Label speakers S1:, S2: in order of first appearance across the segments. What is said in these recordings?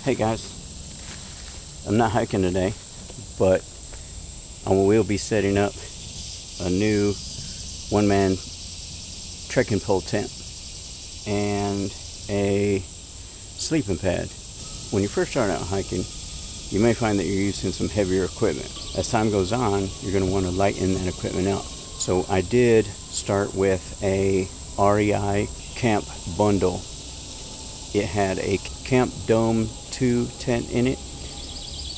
S1: Hey guys, I'm not hiking today, but I will be setting up a new one-man trekking pole tent and a sleeping pad. When you first start out hiking, you may find that you're using some heavier equipment. As time goes on, you're going to want to lighten that equipment out. So I did start with a REI camp bundle. It had a Camp Dome 2 tent in it,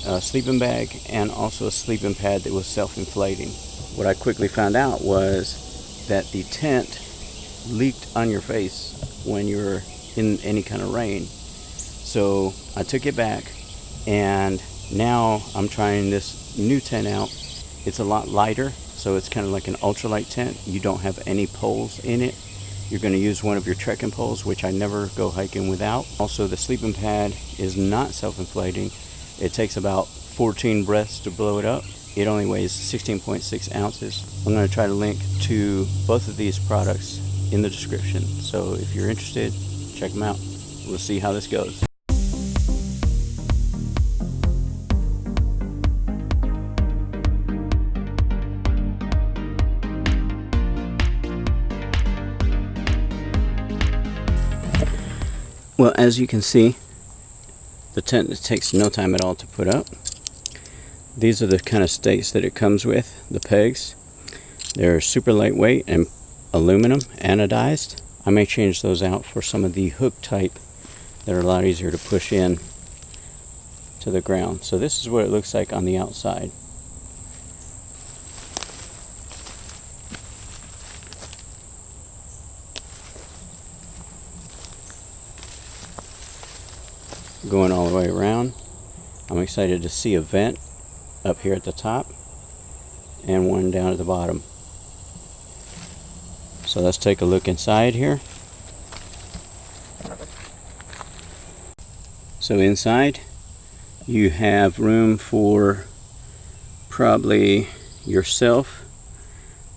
S1: a sleeping bag, and also a sleeping pad that was self-inflating. What I quickly found out was that the tent leaked on your face when you were in any kind of rain. So I took it back, and now I'm trying this new tent out. It's a lot lighter, so it's kind of like an ultralight tent. You don't have any poles in it. You're going to use one of your trekking poles, which I never go hiking without. Also, the sleeping pad is not self-inflating. It takes about 14 breaths to blow it up. It only weighs 16.6 ounces. I'm going to try to link to both of these products in the description. So if you're interested, check them out. We'll see how this goes. Well, as you can see, the tent takes no time at all to put up. These are the kind of stakes that it comes with, the pegs. They're super lightweight and aluminum anodized. I may change those out for some of the hook type that are a lot easier to push in to the ground. So this is what it looks like on the outside. Going all the way around. I'm excited to see a vent up here at the top and one down at the bottom. So let's take a look inside here. So inside you have room for probably yourself,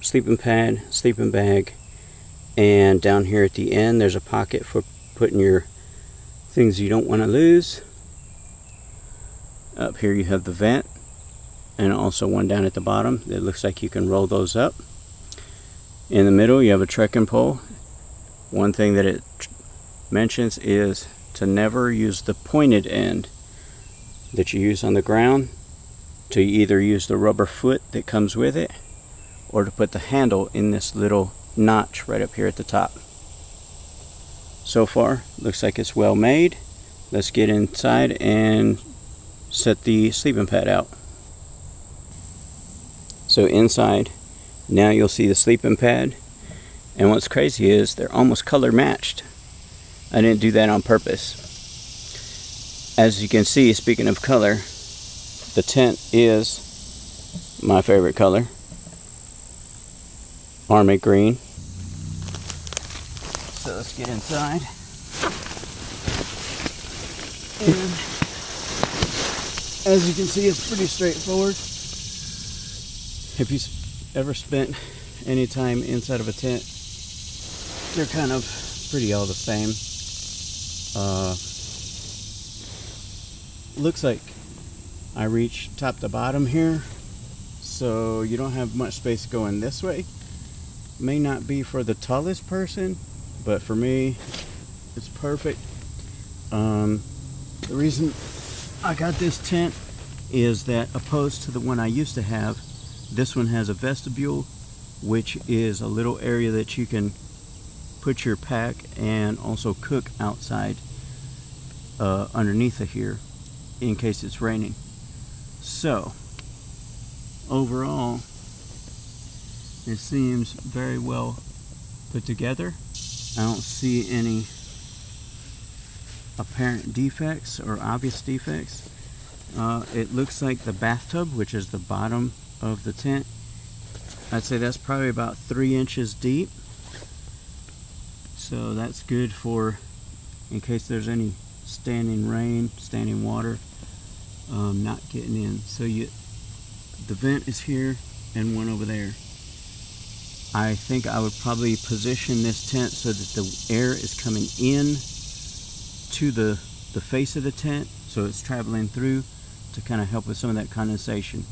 S1: sleeping pad, sleeping bag, and down here at the end there's a pocket for putting your things you don't want to lose. Up here you have the vent, and also one down at the bottom that looks like you can roll those up. In the middle you have a trekking pole. One thing that it mentions is to never use the pointed end that you use on the ground, to either use the rubber foot that comes with it or to put the handle in this little notch right up here at the top. So far, looks like it's well made. Let's get inside and set the sleeping pad out. So inside, now you'll see the sleeping pad. And what's crazy is they're almost color matched. I didn't do that on purpose. As you can see, speaking of color, the tent is my favorite color, army green. So let's get inside. And as you can see, it's pretty straightforward. If you ever spent any time inside of a tent, they're kind of pretty all the same. Looks like I reach top to bottom here, so you don't have much space going this way. May not be for the tallest person, but for me, it's perfect. The reason I got this tent is that, opposed to the one I used to have, this one has a vestibule, which is a little area that you can put your pack and also cook outside underneath of here in case it's raining. So overall, it seems very well put together. I don't see any apparent defects or obvious defects. It looks like the bathtub, which is the bottom of the tent, I'd say that's probably about 3 inches deep. So that's good for in case there's any standing rain, standing water, not getting in. So the vent is here and one over there. I think I would probably position this tent so that the air is coming in to the face of the tent so it's traveling through to kind of help with some of that condensation.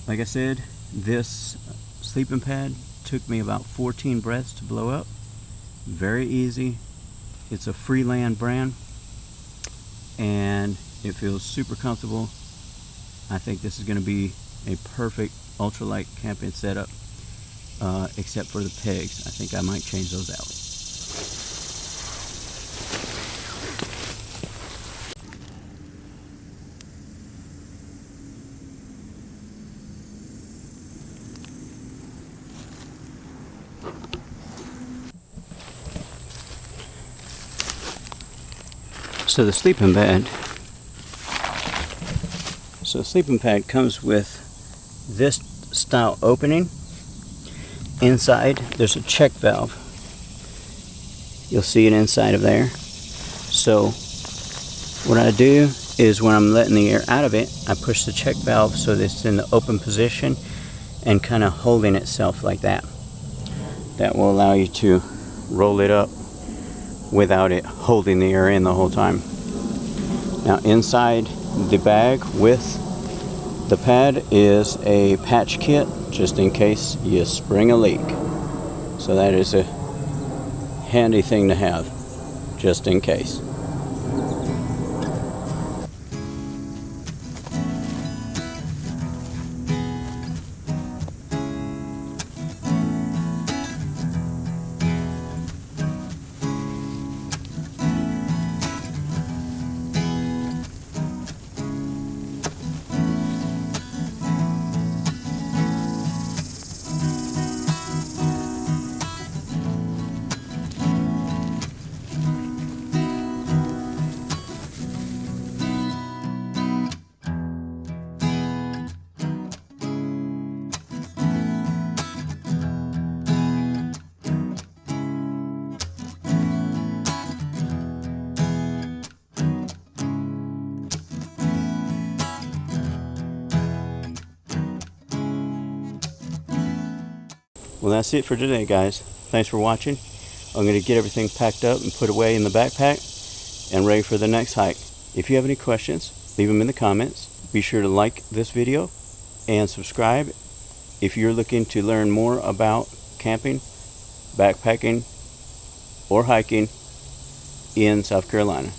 S1: Like I said, this sleeping pad took me about 14 breaths to blow up. Very easy. It's a Freeland brand and it feels super comfortable. I think this is going to be a perfect ultralight camping setup, except for the pegs. I think I might change those out. So the sleeping pad comes with this style opening. Inside there's a check valve. You'll see it inside of there. So what I do is when I'm letting the air out of it, I push the check valve so that it's in the open position and kind of holding itself like that. That will allow you to roll it up without it holding the air in the whole time. Now inside the bag with the pad is a patch kit, just in case you spring a leak. So that is a handy thing to have, just in case. Well, that's it for today, guys. Thanks for watching. I'm going to get everything packed up and put away in the backpack and ready for the next hike. If you have any questions, leave them in the comments. Be sure to like this video and subscribe if you're looking to learn more about camping, backpacking, or hiking in South Carolina.